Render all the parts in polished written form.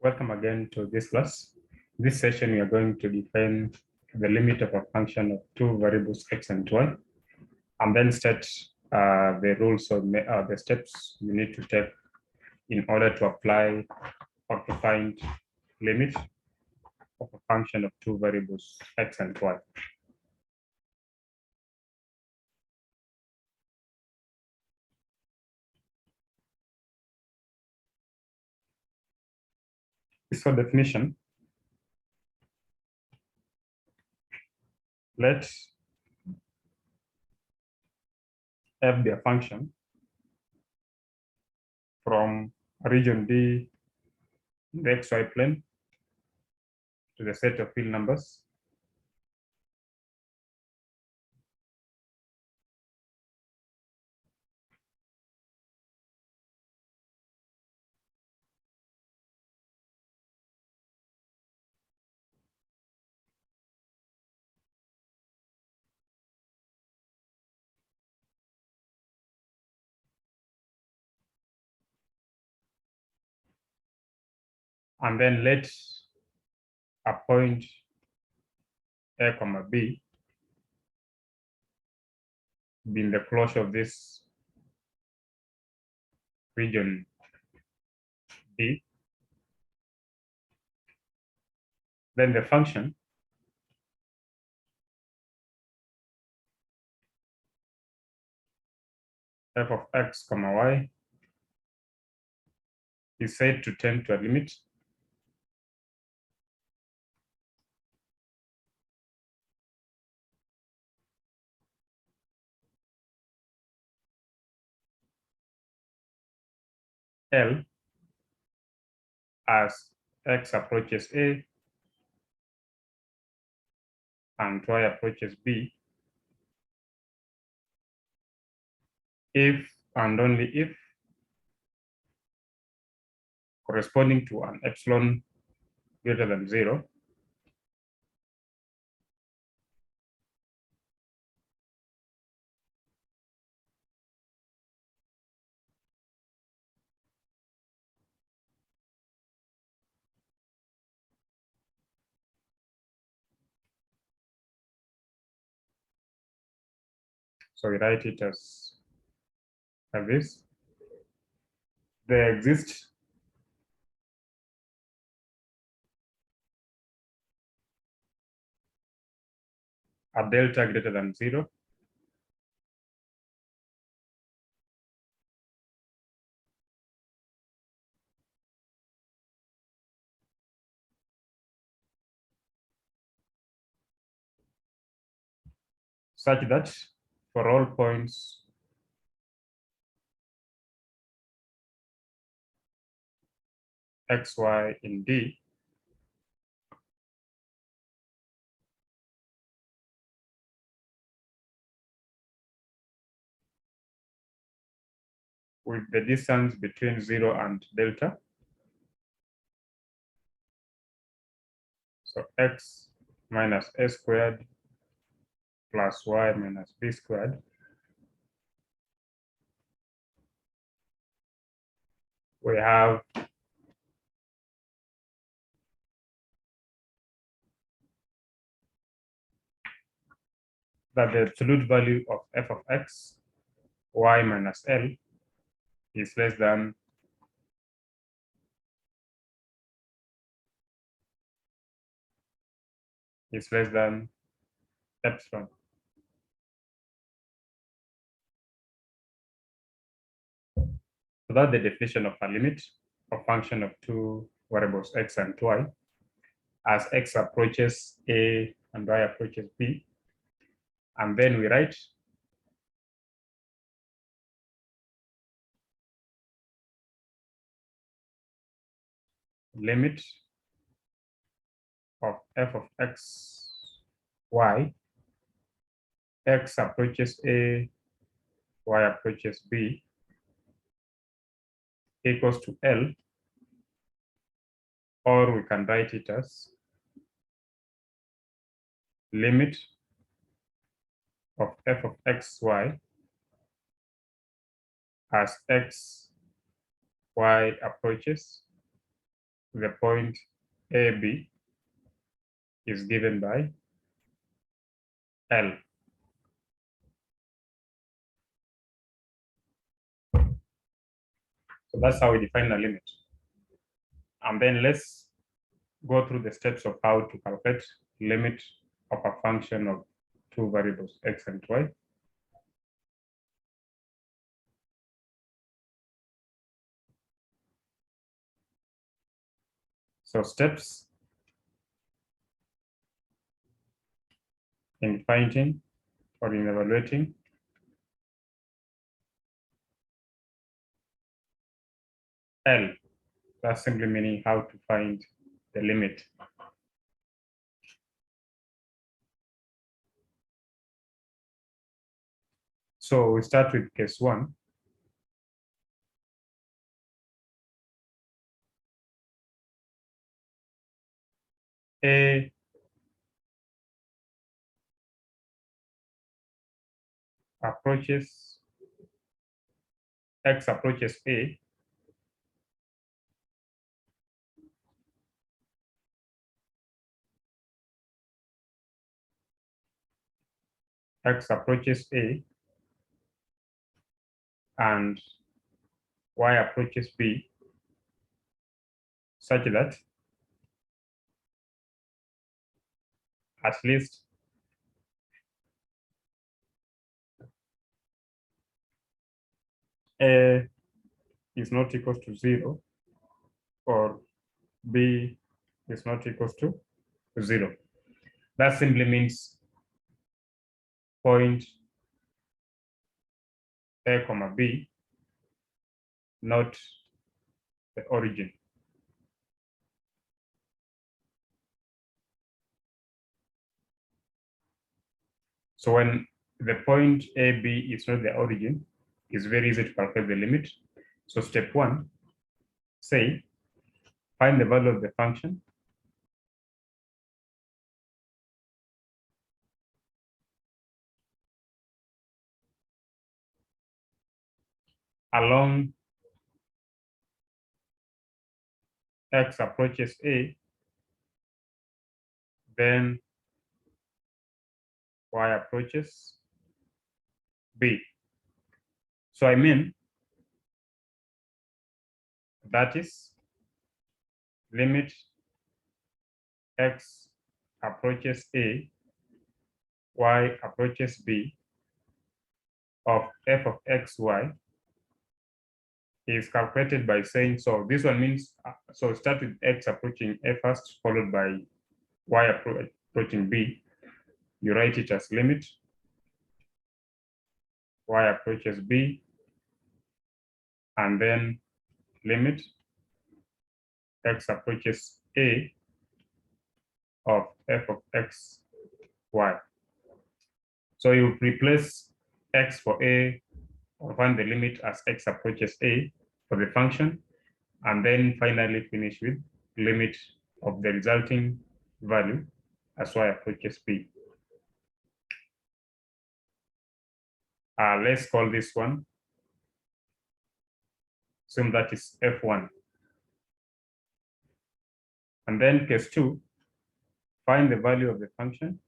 Welcome again to this class. This session, we are going to define the limit of a function of two variables x and y, and then state the rules of the steps you need to take in order to apply or to find limit of a function of two variables x and y. For definition, let f be a function from region D in the xy plane to the set of real numbers and then let a point a comma b be in the closure of this region D, then the function f of x comma y is said to tend to a limit L as x approaches A and y approaches B if and only if corresponding to an epsilon greater than 0 So we write it as this. There exists a delta greater than 0 such that for all points xy in D, with the distance between 0 and delta, so x minus a squared plus y minus b squared, we have that the absolute value of f of x, y minus L is less than epsilon. So that's the definition of a limit of function of two variables x and y as x approaches A and y approaches B. And then we write limit of f of x, y, x approaches A, y approaches B equals to L, or we can write it as limit of f of x, y as x, y approaches the point AB is given by L. So that's how we define a limit. And then let's go through the steps of how to calculate limit of a function of two variables, x and y. So steps in finding or in evaluating L. That's simply meaning how to find the limit. So we start with case 1. A approaches, x approaches A, x approaches A, and y approaches B, such that at least A is not equal to 0 or B is not equal to 0. That simply means point A comma B, not the origin. So when the point AB is not the origin, it's very easy to calculate the limit. So step 1, say, find the value of the function along x approaches A, then y approaches B. So I mean, that is limit x approaches A, y approaches B of f of xy is calculated by saying, so this one means, so start with x approaching A first, followed by y approaching B. You write it as limit y approaches B, and then limit x approaches A of f of x, y. So you replace x for A, or find the limit as x approaches A for the function, and then finally finish with limit of the resulting value as y approaches B. Let's call this one, assume that is f1. And then case 2, find the value of the function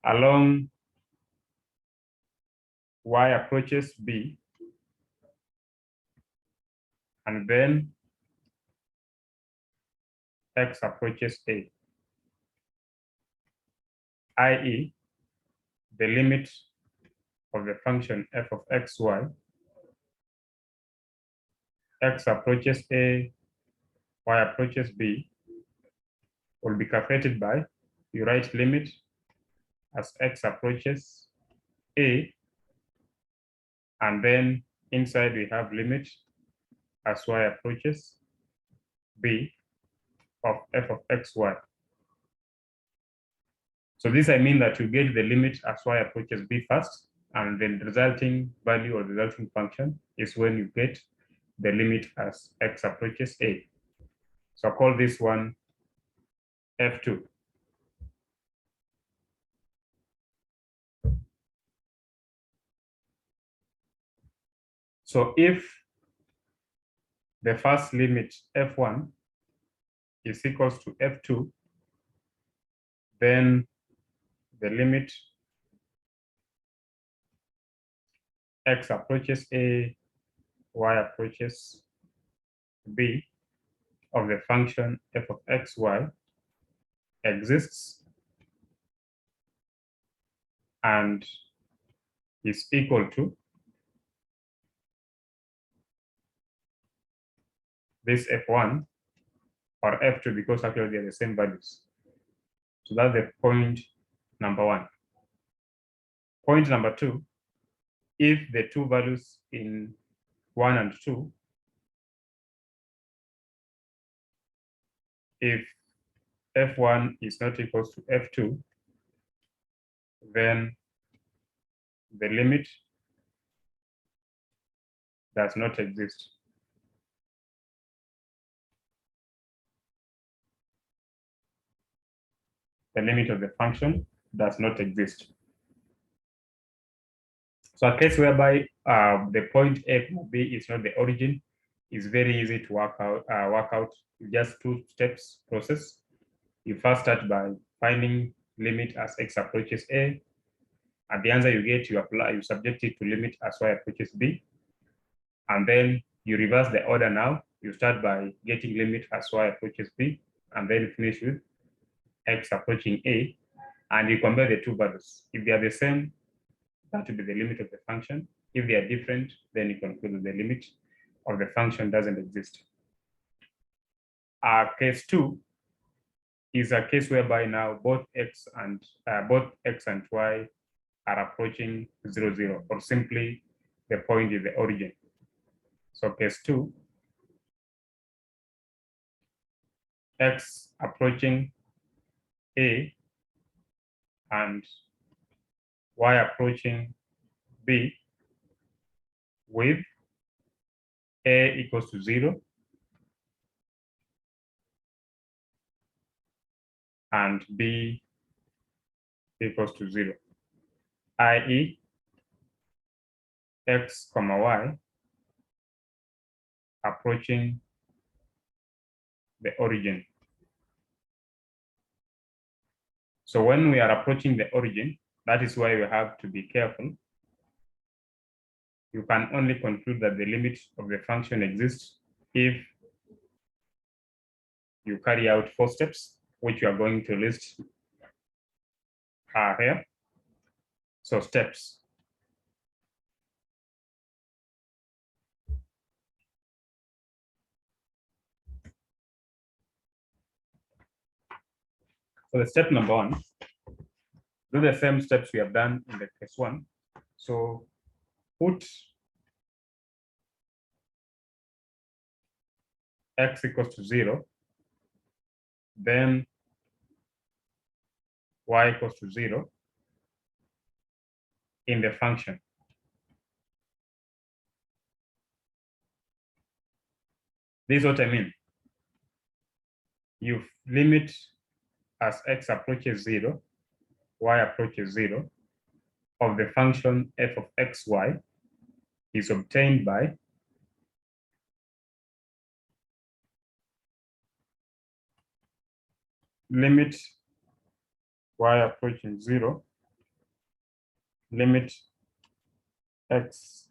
along y approaches B, and then x approaches A, i.e., the limit of the function f of xy, x approaches A, y approaches B, will be calculated by, you write limit as x approaches A, and then inside we have limit as y approaches B of f of xy. So this I mean that you get the limit as y approaches B first, and then the resulting value or the resulting function is when you get the limit as x approaches A. So I'll call this one f2. So if the first limit f1 is equals to f2, then the limit x approaches a, y approaches b of the function f of xy exists and is equal to this f1 or f2, because actually they're the same values. So that's the point number one. Point number two, if the two values in 1 and 2, if f1 is not equal to f2, then the limit does not exist. The limit of the function does not exist. So a case whereby the point A, B is not the origin is very easy to work out. Just two steps process. You first start by finding limit as x approaches A, and the answer you get, you subject it to limit as y approaches B, and then you reverse the order now. You start by getting limit as y approaches B, and then finish with x approaching A, and you compare the two values. If they are the same, that will be the limit of the function. If they are different, then you conclude the limit of the function doesn't exist. Case 2 is a case whereby now both x and y are approaching 0, 0, or simply the point is the origin. So case 2, x approaching A and y approaching B with A equals to 0 and B equals to 0, i.e. x comma y approaching the origin. So when we are approaching the origin, that is why we have to be careful. You can only conclude that the limit of the function exists if you carry out 4 steps, which you are going to list here. So steps. So the step number 1, do the same steps we have done in the case 1. So put x equals to 0, then y equals to 0 in the function. This is what I mean. You limit as x approaches 0, y approaches 0 of the function f of xy is obtained by limit y approaching 0, limit x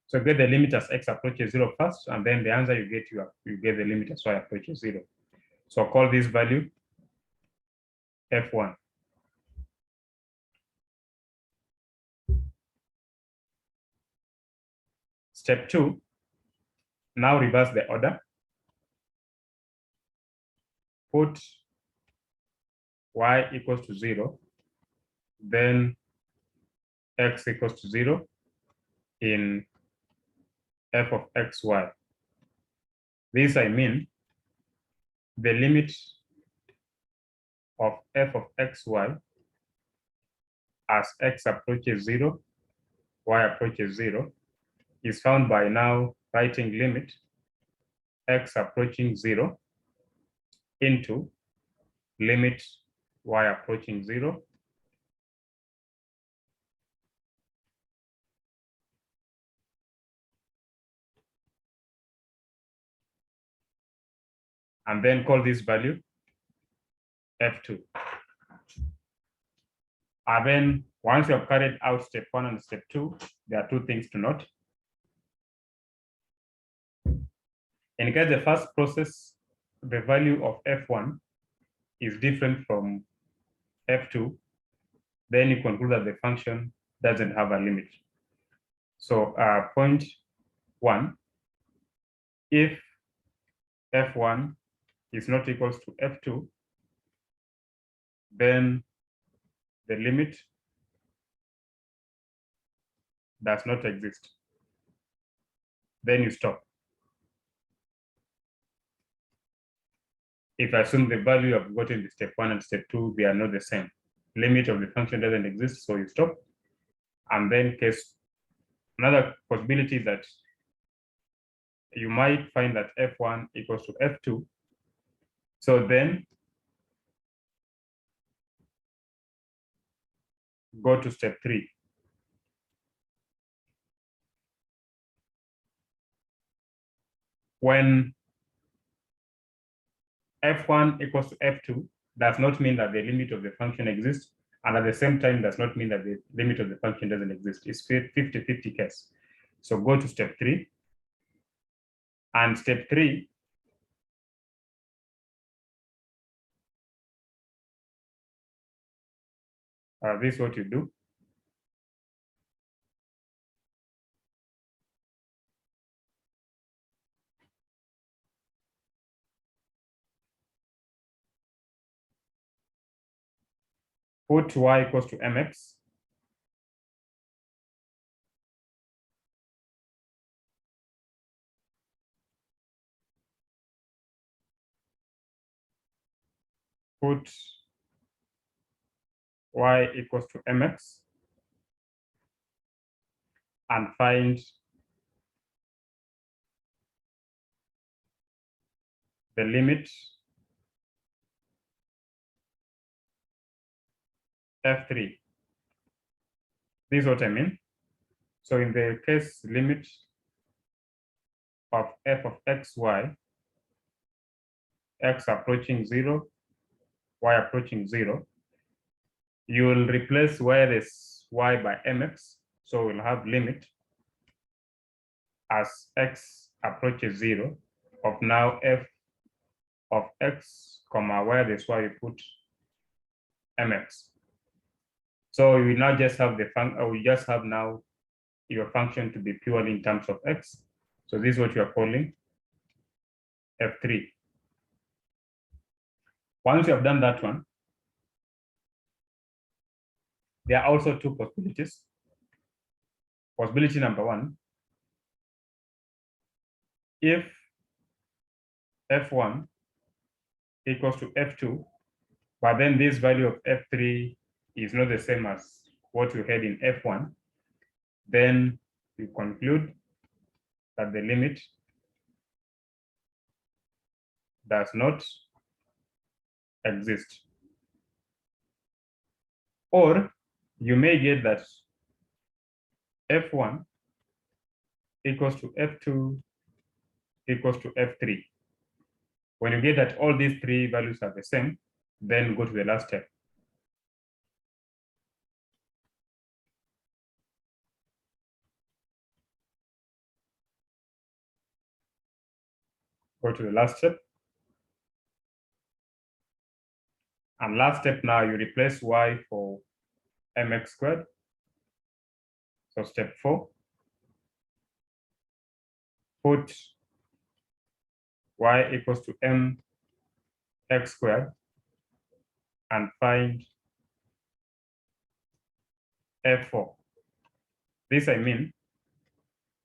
so get the limit as x approaches 0 first, and then the answer you get, you get the limit as y approaches 0. So call this value f1. Step 2, now reverse the order. Put y equals to 0, then x equals to 0 in f of xy. This I mean the limit of f of xy as x approaches 0, y approaches 0 is found by now writing limit x approaching 0 into limit y approaching 0 and then call this value f2. And then once you have carried out step 1 and step 2, there are 2 things to note. In case the first process, the value of f1 is different from f2, then you conclude that the function doesn't have a limit. So point 1, if f1 is not equals to f2, then the limit does not exist. Then you stop. If I assume the value I've gotten in step 1 and step 2, they are not the same. Limit of the function doesn't exist, so you stop. And then another possibility is that you might find that f1 equals to f2. So then go to step 3. When f1 equals to f2 does not mean that the limit of the function exists, and at the same time does not mean that the limit of the function doesn't exist. It's 50-50 case. So go to step 3. And step 3, this is what you do. Put y equals to mx. Put y equals to mx and find the limit f3. This is what I mean. So in the case limit of f of xy, x approaching 0, y approaching 0, you will replace where is y by mx. So we'll have limit as x approaches 0 of now f of x, comma, where this y you put mx. So you will now just have the function, we just have now your function to be purely in terms of x. So this is what you are calling f3. Once you have done that one, there are also 2 possibilities. Possibility number 1, if f1 equals to f2, but then this value of f3 is not the same as what you had in f1, then you conclude that the limit does not exist. Or you may get that f1 equals to f2 equals to f3. When you get that all these 3 values are the same, then go to the last step. Go to the last step. And last step now, you replace y for mx squared. So step 4, put y equals to mx squared and find f4. This I mean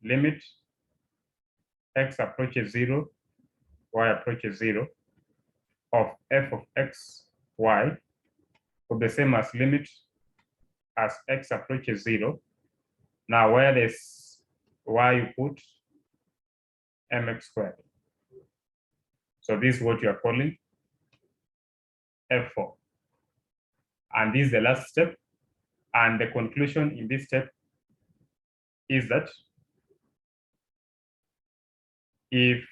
limit x approaches 0, y approaches 0 of f of x, y, will be the same as limit as x approaches 0. Now where there's y, you put mx squared. So this is what you are calling f4. And this is the last step. And the conclusion in this step is that if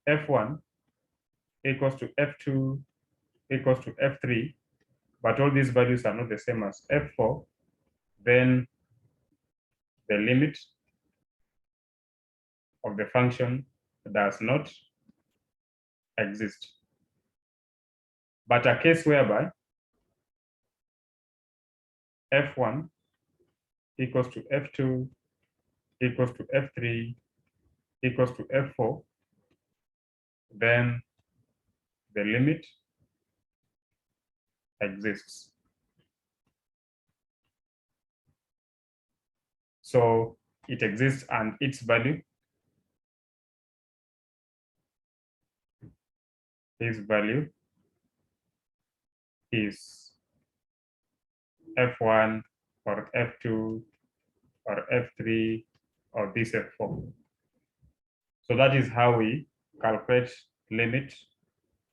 f1 equals to F2 equals to F3, but all these values are not the same as F4, then the limit of the function does not exist. But a case whereby F1 equals to F2 equals to F3 equals to F4, then the limit exists. So it exists and its value is F1 or F2 or F3 or this F4. So that is how we calculate limit,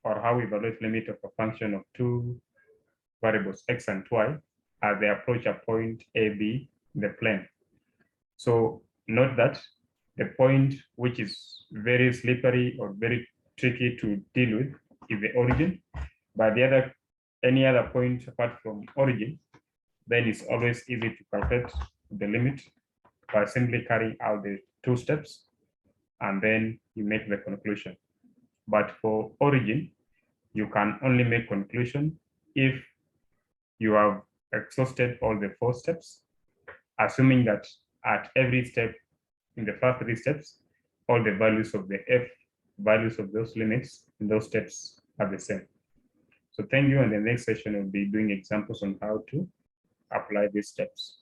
or how we evaluate limit of a function of two variables x and y as they approach a point AB in the plane. So note that the point which is very slippery or very tricky to deal with is the origin, but any other point apart from origin, then it's always easy to calculate the limit by simply carrying out the two steps and then you make the conclusion. But for origin, you can only make conclusion if you have exhausted all the four steps, assuming that at every step in the first three steps, all the values of the f values of those limits in those steps are the same. So thank you. And the next session will be doing examples on how to apply these steps.